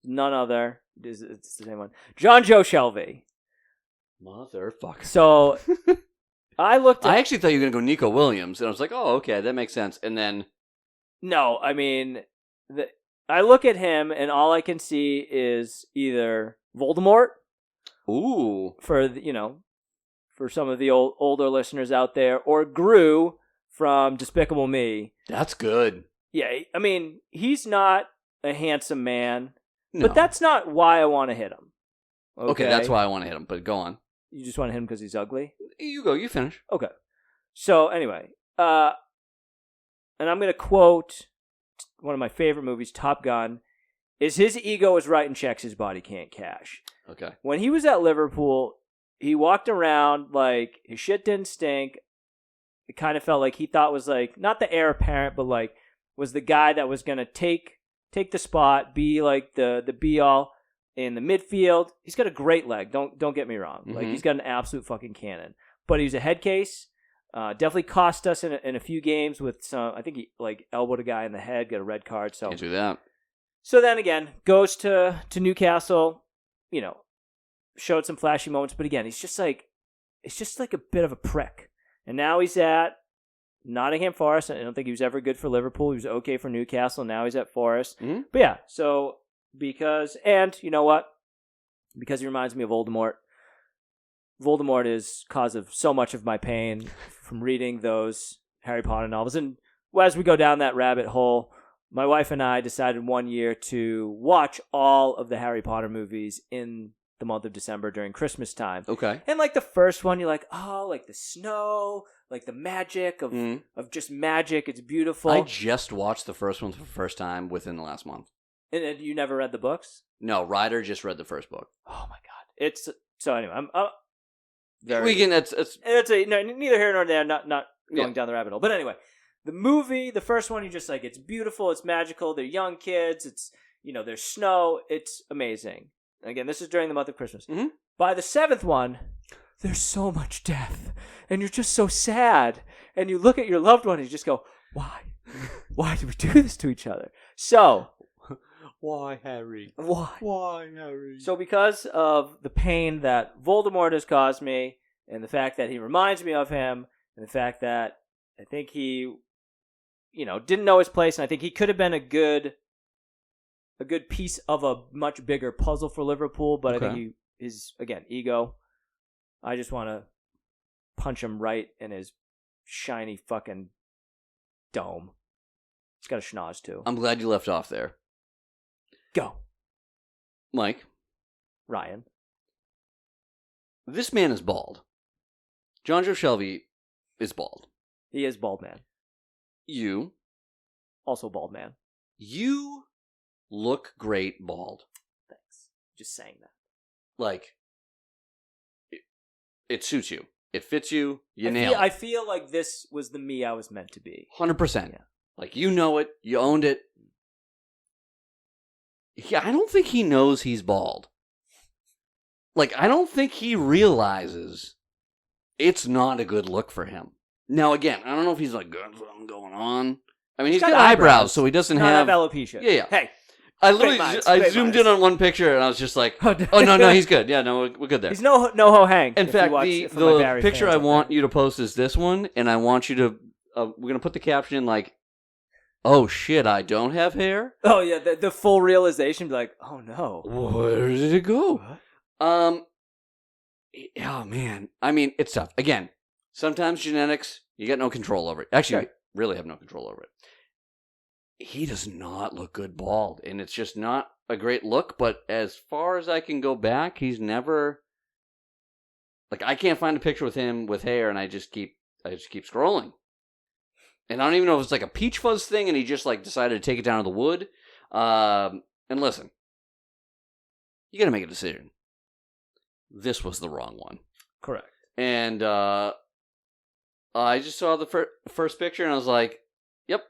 none other, it's the same one, John Joe Shelby. Motherfucker. So I actually thought you were going to go Nico Williams, and I was like, oh, okay, that makes sense. And then... No, I mean, I look at him, and all I can see is either Voldemort. Ooh. For some of the older listeners out there, or Gru from Despicable Me. That's good. Yeah, I mean, he's not a handsome man, no. But that's not why I want to hit him. Okay, that's why I want to hit him, but go on. You just want to hit him because he's ugly? You go, you finish. Okay. So, anyway, and I'm going to quote one of my favorite movies, Top Gun, is his ego is right in checks his body can't cash. Okay. When he was at Liverpool, he walked around like his shit didn't stink. It kind of felt like he thought was like, not the heir apparent, but like was the guy that was going to take the spot, be like the be-all in the midfield. He's got a great leg, don't get me wrong. Like he's got an absolute fucking cannon. But he's a head case. Definitely cost us in a few games with some, I think he like elbowed a guy in the head, got a red card. So can't do that. So then again, goes to Newcastle, showed some flashy moments, but again, it's just like a bit of a prick. And now he's at Nottingham Forest. I don't think he was ever good for Liverpool. He was okay for Newcastle. Now he's at Forest. Mm-hmm. But yeah, so and you know what? Because he reminds me of Voldemort. Voldemort is cause of so much of my pain from reading those Harry Potter novels. And as we go down that rabbit hole, my wife and I decided one year to watch all of the Harry Potter movies in the month of December during Christmas time. Okay. And like the first one, you're like, oh, like the snow, like the magic of just magic. It's beautiful. I just watched the first one for the first time within the last month. And you never read the books? No, Ryder just read the first book. Oh my God. It's so anyway, I'm we can it's neither here nor there, not going down the rabbit hole. But anyway, the movie, the first one, you just like, it's beautiful, it's magical, they're young kids, it's there's snow, it's amazing. Again, this is during the month of Christmas. By the seventh one, there's so much death, and you're just so sad, and you look at your loved one and you just go, why? Why did we do this to each other? So, why, Harry? Why, Harry? So because of the pain that Voldemort has caused me, and the fact that he reminds me of him, and the fact that I think he, didn't know his place, and I think he could have been a good piece of a much bigger puzzle for Liverpool, but I think his, again, ego. I just want to punch him right in his shiny fucking dome. He's got a schnoz, too. I'm glad you left off there. Go. Mike. Ryan. This man is bald. John Joe Shelby is bald. He is bald man. You. Also bald man. You look great bald. Thanks. Just saying that. Like, it suits you. It fits you. You nail it. I feel like this was the me I was meant to be. 100%. Yeah. Like, you know it. You owned it. Yeah, I don't think he knows he's bald. Like, I don't think he realizes it's not a good look for him. Now, again, I don't know if he's like, got something going on. I mean, he's got eyebrows, so he doesn't have alopecia. Yeah. Hey. I literally zoomed in on one picture and I was just like, oh, no, he's good. Yeah, no, we're good there. He's no-ho Hank. In fact, the picture I want you to post is this one, and I want you to, we're going to put the caption in like, oh shit, I don't have hair? Oh yeah, the full realization, like, oh no. Where did it go? What? Oh man. I mean, it's tough. Again, sometimes genetics, you get no control over it. Actually, you really have no control over it. He does not look good bald, and it's just not a great look, but as far as I can go back, he's never, like, I can't find a picture with him with hair, and I just keep scrolling. And I don't even know if it's like a peach fuzz thing, and he just like decided to take it down to the wood. And listen, you got to make a decision. This was the wrong one. Correct. And I just saw the first picture, and I was like, yep,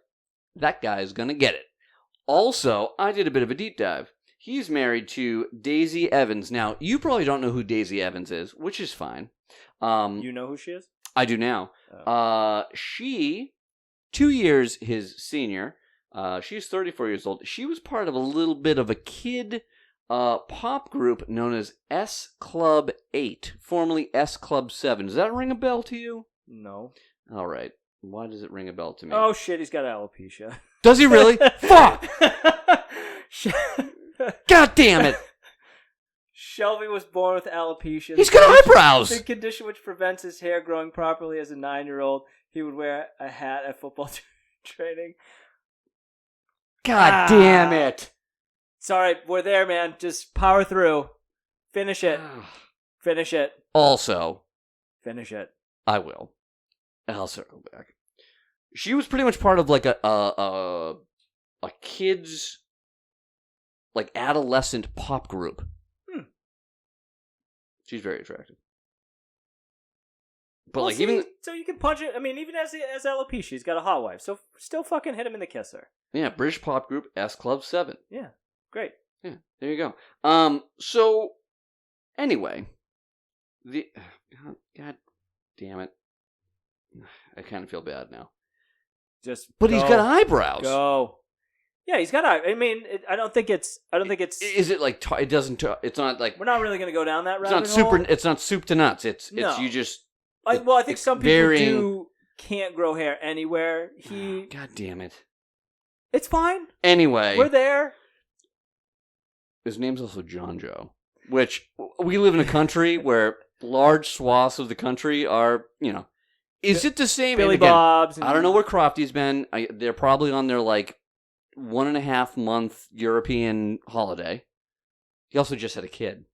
that guy's going to get it. Also, I did a bit of a deep dive. He's married to Daisy Evans. Now, you probably don't know who Daisy Evans is, which is fine. You know who she is? I do now. Oh. She, 2 years his senior, she's 34 years old. She was part of a little bit of a kid pop group known as S Club 8, formerly S Club 7. Does that ring a bell to you? No. All right. Why does it ring a bell to me? Oh, shit, he's got alopecia. Does he really? Fuck! God damn it! Shelby was born with alopecia. He's got eyebrows! The condition which prevents his hair growing properly as a 9-year-old. He would wear a hat at football training. God damn it! It's alright, we're there, man. Just power through. Finish it. Finish it. Also, finish it. I will. I'll circle back. She was pretty much part of like a kid's like adolescent pop group. She's very attractive. But well, like see, even so you can punch it. I mean, even as alopecia, he's got a hot wife. So still fucking hit him in the kisser. Yeah, British pop group S Club 7. Yeah, great. Yeah, there you go. So anyway, God damn it, I kind of feel bad now. But he's got eyebrows. Go. Yeah, he's got. I mean, I don't think it's. Is it like it doesn't? It's not like we're not really going to go down that rabbit hole. It's not soup to nuts. It's you just. I think some people can't grow hair anywhere. God damn it. It's fine. Anyway, we're there. His name's also John Joe, which we live in a country where large swaths of the country are, is it the same? Billy Bob's. I don't know where Crofty's been. They're probably on their like 1.5 month European holiday. He also just had a kid.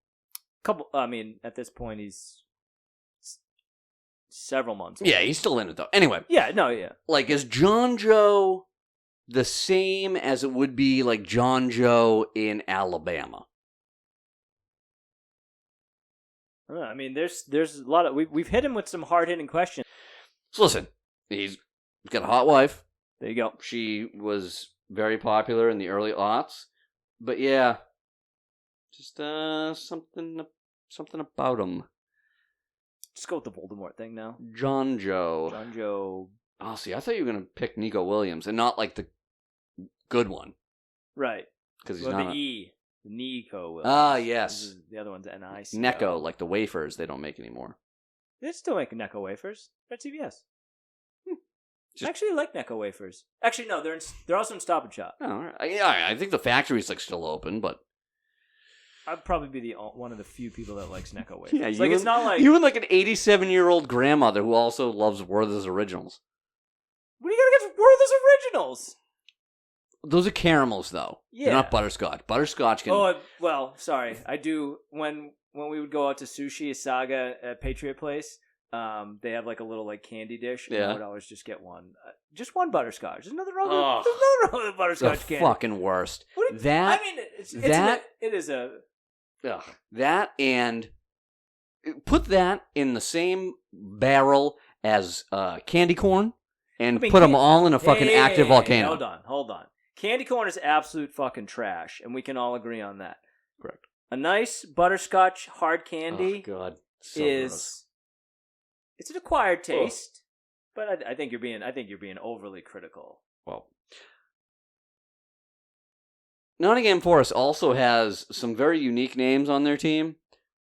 I mean, at this point, he's several months old. Yeah, he's still in it though. Anyway. Yeah. No. Yeah. Like, is John Joe the same as it would be like John Joe in Alabama? I mean, there's a lot of we've hit him with some hard hitting questions. So listen, he's got a hot wife. There you go. She was very popular in the early aughts, but yeah, just something about him. Just go with the Voldemort thing now. John Joe. John Joe Oh, see, I thought you were going to pick Nico Williams and not like the good one. Right. Because he's well, not the E. Nico Williams. Ah, yes. The other one's N-I-C-O. Necco, like the wafers they don't make anymore. They still make Necco wafers. They're at CVS. Just- Actually, I like Necco wafers. Actually, no, they're also in Stop and Shop. Oh, all right. Yeah, I think the factory's like still open, but I'd probably be one of the few people that likes Necco wafers. yeah, like it's not like you and like an 87-year-old grandmother who also loves Werther's Originals. What are you gonna get for Werther's Originals? Those are caramels, though. Yeah. They're not butterscotch. Butterscotch can. Oh well, sorry. I do when we would go out to Sushi Saga at Patriot Place. They have like a little like candy dish. And Yeah. I would always just get one, just one butterscotch. There's nothing wrong Ugh. with butterscotch the candy. fucking worst. What do That I mean, that- it is a. ugh, that and put that in the same barrel as candy corn and put them all in a fucking active volcano. Hold on. Candy corn is absolute fucking trash, and we can all agree on that. Correct. A nice butterscotch hard candy Oh god, so is gross. it's an acquired taste, but I think you're being overly critical. Well, Nottingham Forest also has some very unique names on their team.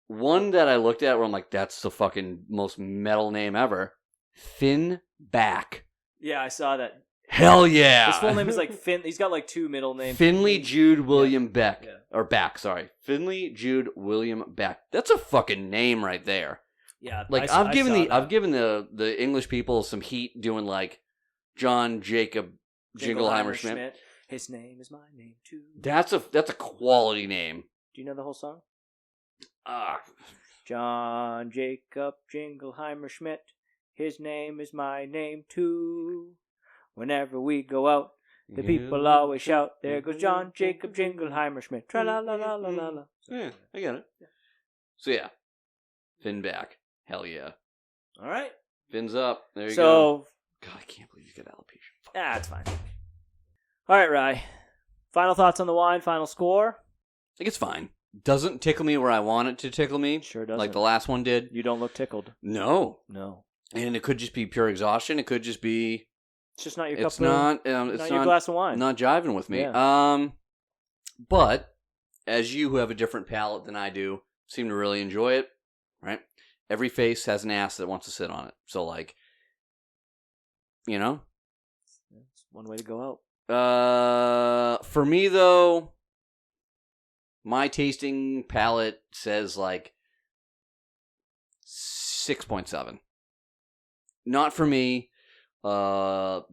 One that I looked at where I'm like, that's the fucking most metal name ever. Finn Back. Yeah, I saw that. Hell yeah! His full name is like Finn. He's got like two middle names. Finley Jude William Beck. Yeah. Or Back, sorry. Finley Jude William Beck. That's a fucking name right there. Yeah, Like I've given the English people some heat doing like John Jacob Jingleheimer Schmidt. His name is my name too. That's a quality name. Do you know the whole song? Ah, John Jacob Jingleheimer Schmidt. His name is my name too. Whenever we go out, the people always shout, "There goes John Jacob Jingleheimer Schmidt." Tra la la la la la la. Yeah, I get it. Yeah. So yeah, Finn Back. Hell yeah. All right. Fins up. There you go. So, God, I can't believe you got alopecia. it's fine. All right, Rye. Final thoughts on the wine. Final score. I think it's fine. Doesn't tickle me where I want it to tickle me. Sure doesn't. Like the last one did. You don't look tickled. No. And it could just be pure exhaustion. It could just be. it's just not your cup. It's not. It's it's not your glass of wine. Not jiving with me. Yeah. But as you who have a different palate than I do seem to really enjoy it, right? Every face has an ass that wants to sit on it. So like, It's one way to go out. For me though, my tasting palate says like 6.7. Not for me. Doesn't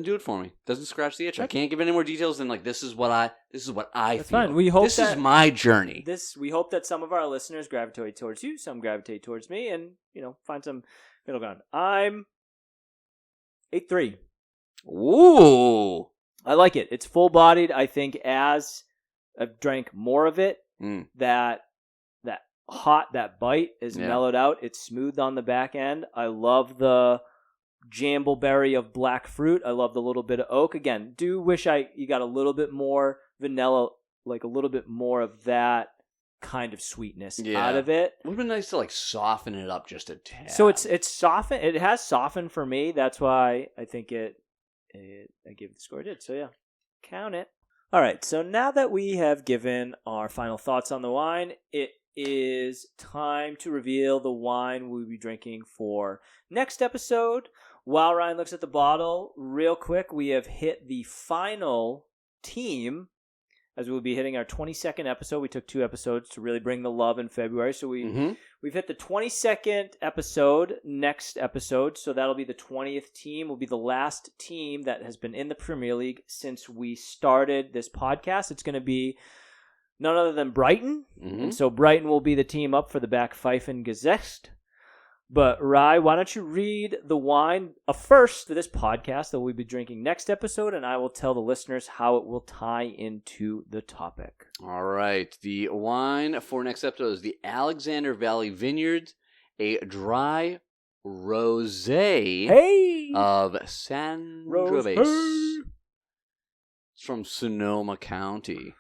do it for me. Doesn't scratch the itch. I can't give any more details than like this is what I That's feel. fine. We hope this is my journey. We hope that some of our listeners gravitate towards you, some gravitate towards me, and find some middle ground. I'm 8.3. Ooh. I like it. It's full bodied. I think as I've drank more of it, that bite is mellowed out. It's smooth on the back end. I love the jambleberry of black fruit. I love the little bit of oak. Again, do wish you got a little bit more vanilla, like a little bit more of that kind of sweetness out of it. Would have been nice to like soften it up just a tad. So it's softened. It has softened for me. That's why I think I gave it the score it did. So yeah, count it. All right. So now that we have given our final thoughts on the wine, it is time to reveal the wine we'll be drinking for next episode. While Ryan looks at the bottle, real quick, we have hit the final team as we'll be hitting our 22nd episode. We took 2 episodes to really bring the love in February. So we've hit the 22nd episode next episode. So that'll be the 20th team. Will be the last team that has been in the Premier League since we started this podcast. It's going to be none other than Brighton. And so Brighton will be the team up for the back Pfeifen Gesicht. But Rye, why don't you read the wine first for this podcast that we'll be drinking next episode, and I will tell the listeners how it will tie into the topic. All right. The wine for next episode is the Alexander Valley Vineyards, a dry rosé of San Giovese. It's from Sonoma County.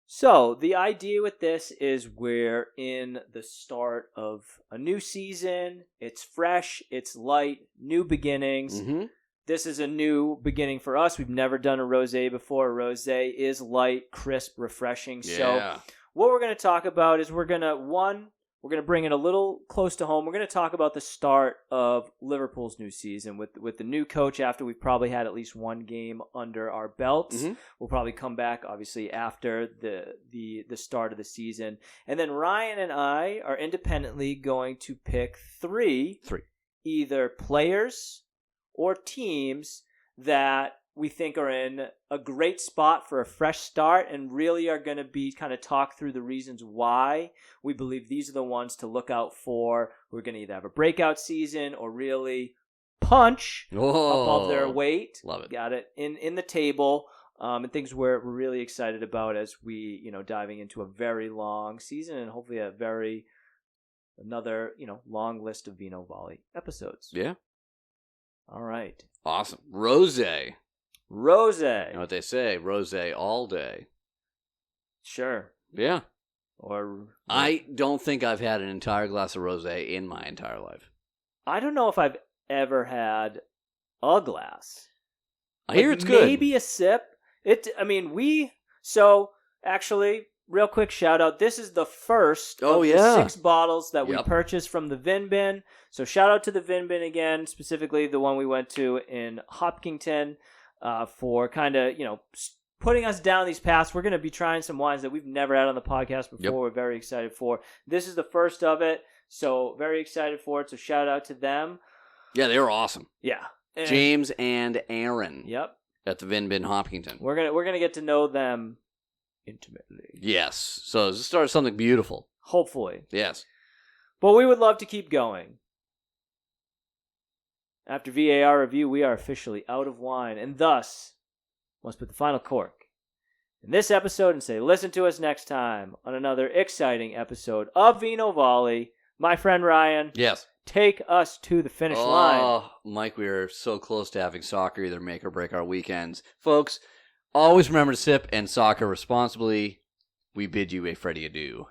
So the idea with this is we're in the start of a new season. It's fresh, it's light, new beginnings. Mm-hmm. This is a new beginning for us. We've never done a rosé before. A rosé is light, crisp, refreshing. Yeah. So what we're going to talk about is we're going to bring it a little close to home. We're going to talk about the start of Liverpool's new season with the new coach after we've probably had at least one game under our belts. Mm-hmm. We'll probably come back, obviously, after the start of the season. And then Ryan and I are independently going to pick three either players or teams that we think are in a great spot for a fresh start and really are going to be kind of talk through the reasons why we believe these are the ones to look out for. We're going to either have a breakout season or really punch above their weight. Love it. Got it. In the table. And things we're really excited about as we, diving into a very long season and hopefully another, long list of Vino Volley episodes. Yeah. All right. Awesome. Rosé. You know what they say? Rosé all day. Sure. Yeah. Or I don't think I've had an entire glass of rosé in my entire life. I don't know if I've ever had a glass. I hear it's good. Maybe a sip. Actually, real quick shout out. This is the first of the 6 bottles that we purchased from the Vin Bin. So shout out to the Vin Bin again, specifically the one we went to in Hopkinton for kind of, putting us down these paths. We're going to be trying some wines that we've never had on the podcast before. We're very excited for. This is the first of it, so very excited for it. So shout out to them. Yeah, they were awesome. Yeah. And James and Aaron. Yep. At the Vin Bin Hopkinton. We're gonna get to know them intimately. Yes. So this started something beautiful. Hopefully. Yes. But we would love to keep going. After VAR review, we are officially out of wine, and thus must put the final cork in this episode and say, listen to us next time on another exciting episode of Vino Volley. My friend Ryan. Yes. Take us to the finish line. Oh, Mike, we are so close to having soccer either make or break our weekends. Folks, always remember to sip and soccer responsibly. We bid you a Freddy adieu.